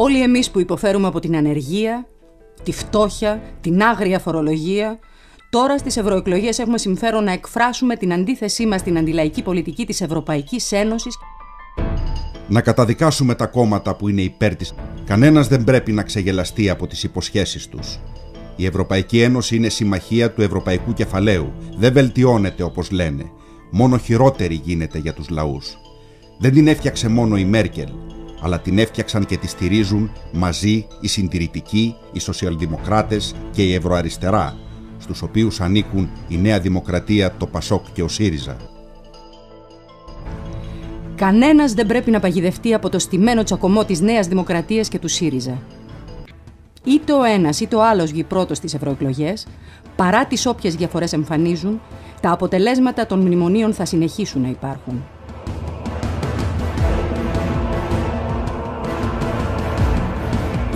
Όλοι εμείς που υποφέρουμε από την ανεργία, τη φτώχεια, την άγρια φορολογία, τώρα στις ευρωεκλογές έχουμε συμφέρον να εκφράσουμε την αντίθεσή μας στην αντιλαϊκή πολιτική της Ευρωπαϊκής Ένωσης. Να καταδικάσουμε τα κόμματα που είναι υπέρ της. Κανένας δεν πρέπει να ξεγελαστεί από τις υποσχέσεις τους. Η Ευρωπαϊκή Ένωση είναι συμμαχία του ευρωπαϊκού κεφαλαίου. Δεν βελτιώνεται όπως λένε. Μόνο χειρότερη γίνεται για τους λαούς. Δεν την έφτιαξε μόνο η Μέρκελ, αλλά την έφτιαξαν και τη στηρίζουν μαζί οι συντηρητικοί, οι σοσιαλδημοκράτες και η ευρωαριστερά, στους οποίους ανήκουν η Νέα Δημοκρατία, το Πασόκ και ο ΣΥΡΙΖΑ. Κανένας δεν πρέπει να παγιδευτεί από το στημένο τσακωμό της Νέας Δημοκρατίας και του ΣΥΡΙΖΑ. Είτε ο ένας είτε ο άλλος βγει πρώτος στις ευρωεκλογές, παρά τις όποιες διαφορές εμφανίζουν, τα αποτελέσματα των μνημονίων θα συνεχίσουν να υπάρχουν.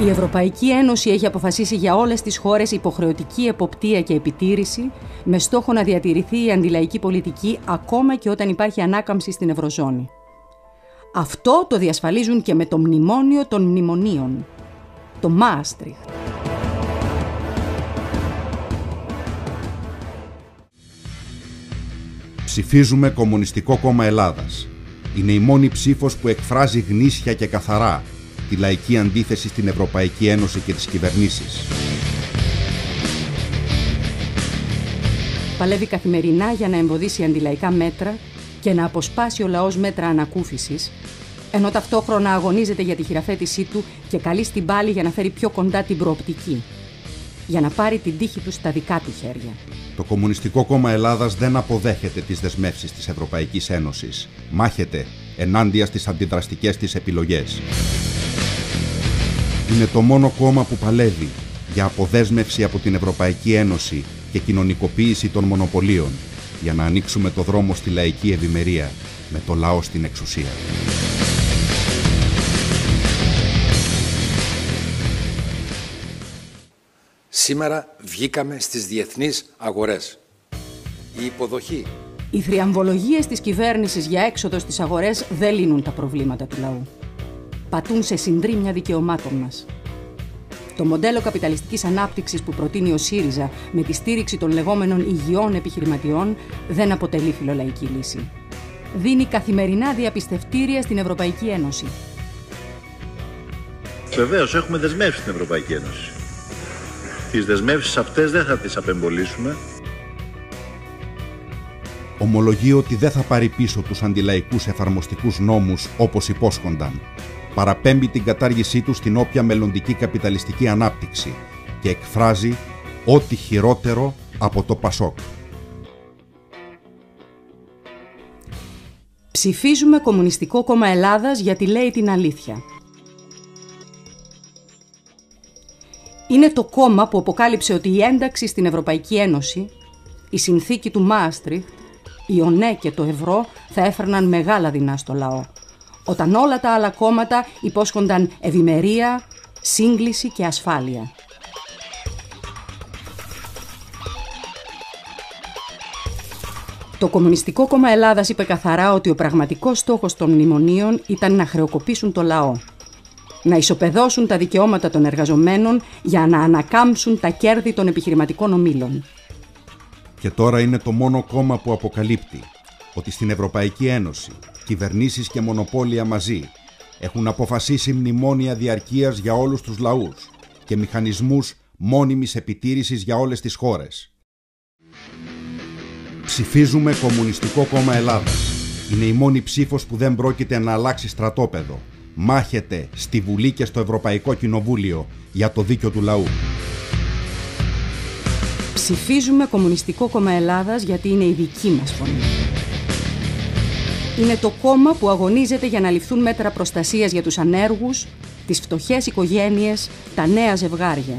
Η Ευρωπαϊκή Ένωση έχει αποφασίσει για όλες τις χώρες υποχρεωτική εποπτεία και επιτήρηση, με στόχο να διατηρηθεί η αντιλαϊκή πολιτική ακόμα και όταν υπάρχει ανάκαμψη στην Ευρωζώνη. Αυτό το διασφαλίζουν και με το μνημόνιο των μνημονίων, το Μάστριχτ. Ψηφίζουμε Κομμουνιστικό Κόμμα Ελλάδας. Είναι η μόνη ψήφος που εκφράζει γνήσια και καθαρά τη λαϊκή αντίθεση στην Ευρωπαϊκή Ένωση και τις κυβερνήσεις. Παλεύει καθημερινά για να εμποδίσει αντιλαϊκά μέτρα και να αποσπάσει ο λαός μέτρα ανακούφισης, ενώ ταυτόχρονα αγωνίζεται για τη χειραφέτησή του και καλεί στην πάλη για να φέρει πιο κοντά την προοπτική, για να πάρει την τύχη του στα δικά του χέρια. Το Κομμουνιστικό Κόμμα Ελλάδας δεν αποδέχεται τις δεσμεύσεις της Ευρωπαϊκής Ένωσης. Μάχεται ενάντια στις αντιδραστικές της επιλογές. Είναι το μόνο κόμμα που παλεύει για αποδέσμευση από την Ευρωπαϊκή Ένωση και κοινωνικοποίηση των μονοπωλίων, για να ανοίξουμε το δρόμο στη λαϊκή ευημερία, με το λαό στην εξουσία. Σήμερα βγήκαμε στις διεθνείς αγορές. Η υποδοχή. Οι θριαμβολογίες της κυβέρνησης για έξοδο στις αγορές δεν λύνουν τα προβλήματα του λαού. Πατούν σε συντρίμμια δικαιωμάτων μας. Το μοντέλο καπιταλιστικής ανάπτυξης που προτείνει ο ΣΥΡΙΖΑ με τη στήριξη των λεγόμενων υγιών επιχειρηματιών δεν αποτελεί φιλολαϊκή λύση. Δίνει καθημερινά διαπιστευτήρια στην Ευρωπαϊκή Ένωση. Βεβαίως, έχουμε δεσμεύσει στην Ευρωπαϊκή Ένωση. Τις δεσμεύσεις αυτές δεν θα τις απεμπολίσουμε. Ομολογεί ότι δεν θα πάρει πίσω τους αντιλαϊκούς εφαρμοστικούς νόμους όπως υπόσχονταν. Παραπέμπει την κατάργησή του στην όποια μελλοντική καπιταλιστική ανάπτυξη και εκφράζει ό,τι χειρότερο από το Πασόκ. Ψηφίζουμε Κομμουνιστικό Κόμμα Ελλάδας γιατί λέει την αλήθεια. Είναι το κόμμα που αποκάλυψε ότι η ένταξη στην Ευρωπαϊκή Ένωση, η συνθήκη του Μάστριχτ, η ΟΝΕ και το ευρώ θα έφερναν μεγάλα δεινά στο λαό, όταν όλα τα άλλα κόμματα υπόσχονταν ευημερία, σύγκληση και ασφάλεια. Το Κομμουνιστικό Κόμμα Ελλάδας είπε καθαρά ότι ο πραγματικός στόχος των μνημονίων ήταν να χρεοκοπήσουν το λαό, να ισοπεδώσουν τα δικαιώματα των εργαζομένων για να ανακάμψουν τα κέρδη των επιχειρηματικών ομίλων. Και τώρα είναι το μόνο κόμμα που αποκαλύπτει ότι στην Ευρωπαϊκή Ένωση κυβερνήσεις και μονοπόλια μαζί έχουν αποφασίσει μνημόνια διαρκείας για όλους τους λαούς και μηχανισμούς μόνιμης επιτήρησης για όλες τις χώρες. Ψηφίζουμε Κομμουνιστικό Κόμμα Ελλάδας. Είναι η μόνη ψήφος που δεν πρόκειται να αλλάξει στρατόπεδο. Μάχεται στη Βουλή και στο Ευρωπαϊκό Κοινοβούλιο για το δίκιο του λαού. Ψηφίζουμε Κομμουνιστικό Κόμμα Ελλάδας γιατί είναι η δική μας φωνή. Είναι το κόμμα που αγωνίζεται για να ληφθούν μέτρα προστασίας για τους ανέργους, τις φτωχές οικογένειες, τα νέα ζευγάρια.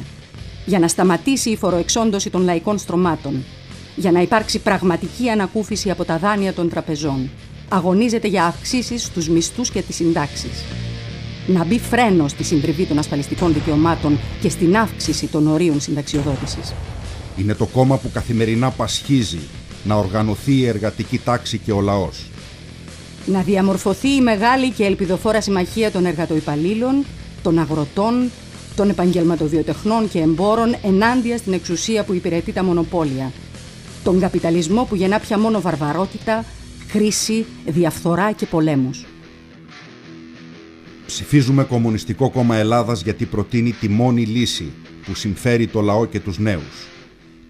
Για να σταματήσει η φοροεξόντωση των λαϊκών στρωμάτων. Για να υπάρξει πραγματική ανακούφιση από τα δάνεια των τραπεζών. Αγωνίζεται για αυξήσεις στους μισθούς και τις συντάξεις. Να μπει φρένο στη συντριβή των ασφαλιστικών δικαιωμάτων και στην αύξηση των ορίων συνταξιοδότησης. Είναι το κόμμα που καθημερινά πασχίζει να οργανωθεί η εργατική τάξη και ο λαός. Να διαμορφωθεί η μεγάλη και ελπιδοφόρα συμμαχία των εργατοϊπαλλήλων των αγροτών, των επαγγελματοβιοτεχνών και εμπόρων ενάντια στην εξουσία που υπηρετεί τα μονοπόλια. Τον καπιταλισμό που γεννά πια μόνο βαρβαρότητα, κρίση, διαφθορά και πολέμους. Ψηφίζουμε Κομμουνιστικό Κόμμα Ελλάδας γιατί προτείνει τη μόνη λύση που συμφέρει το λαό και τους νέους.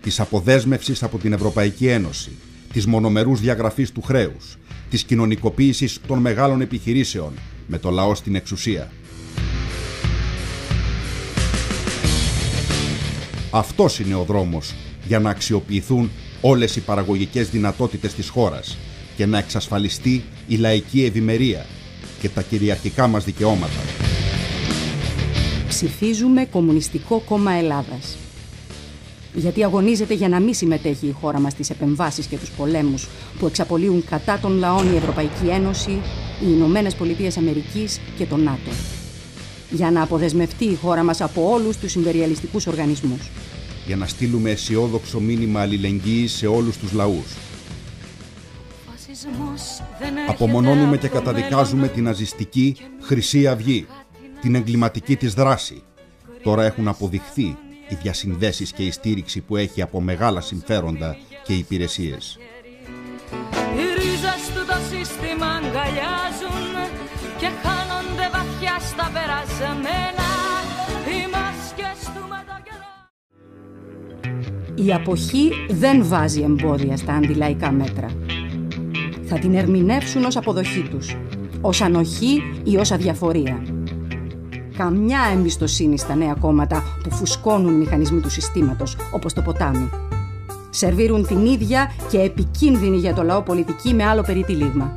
Της αποδέσμευσης από την Ευρωπαϊκή Ένωση, της μονομερούς διαγραφής του χρέους, της κοινωνικοποίησης των μεγάλων επιχειρήσεων με το λαό στην εξουσία. Αυτός είναι ο δρόμος για να αξιοποιηθούν όλες οι παραγωγικές δυνατότητες της χώρας και να εξασφαλιστεί η λαϊκή ευημερία και τα κυριαρχικά μας δικαιώματα. Ψηφίζουμε Κομμουνιστικό Κόμμα Ελλάδας. Γιατί αγωνίζεται για να μην συμμετέχει η χώρα μας στις επεμβάσεις και τους πολέμους που εξαπολύουν κατά των λαών η Ευρωπαϊκή Ένωση, οι Ηνωμένες Πολιτείες Αμερικής και το ΝΑΤΟ. Για να αποδεσμευτεί η χώρα μας από όλους τους ιμπεριαλιστικούς οργανισμούς. Για να στείλουμε αισιόδοξο μήνυμα αλληλεγγύης σε όλους τους λαούς. Απομονώνουμε και καταδικάζουμε την ναζιστική Χρυσή Αυγή, την εγκληματική της δράση. Τώρα έχουν αποδειχθεί οι διασυνδέσεις και η στήριξη που έχει από μεγάλα συμφέροντα και υπηρεσίες. Οι ρίζες του το σύστημα αγκαλιάζουν και χάνονται βαθιά στα περασμένα οι μάσκες του με το καιρό. Η αποχή δεν βάζει εμπόδια στα αντιλαϊκά μέτρα. Θα την ερμηνεύσουν ως αποδοχή τους, ως ανοχή ή ως αδιαφορία. Καμιά εμπιστοσύνη στα νέα κόμματα που φουσκώνουν μηχανισμοί του συστήματος, όπως το ποτάμι. Σερβίρουν την ίδια και επικίνδυνη για το λαό πολιτική με άλλο περιτύλιγμα.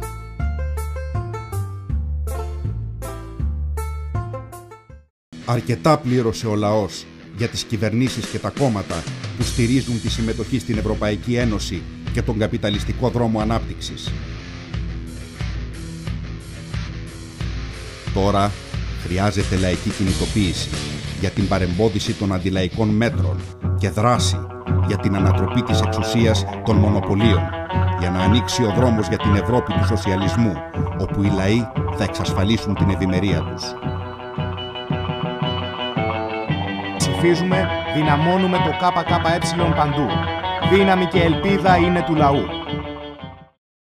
Αρκετά πλήρωσε ο λαός για τις κυβερνήσεις και τα κόμματα που στηρίζουν τη συμμετοχή στην Ευρωπαϊκή Ένωση και τον καπιταλιστικό δρόμο ανάπτυξης. Τώρα χρειάζεται λαϊκή κινητοποίηση για την παρεμπόδιση των αντιλαϊκών μέτρων και δράση για την ανατροπή της εξουσίας των μονοπωλίων, για να ανοίξει ο δρόμος για την Ευρώπη του σοσιαλισμού, όπου οι λαοί θα εξασφαλίσουν την ευημερία τους. Ψηφίζουμε, δυναμώνουμε το ΚΚΕ παντού. Δύναμη και ελπίδα είναι του λαού.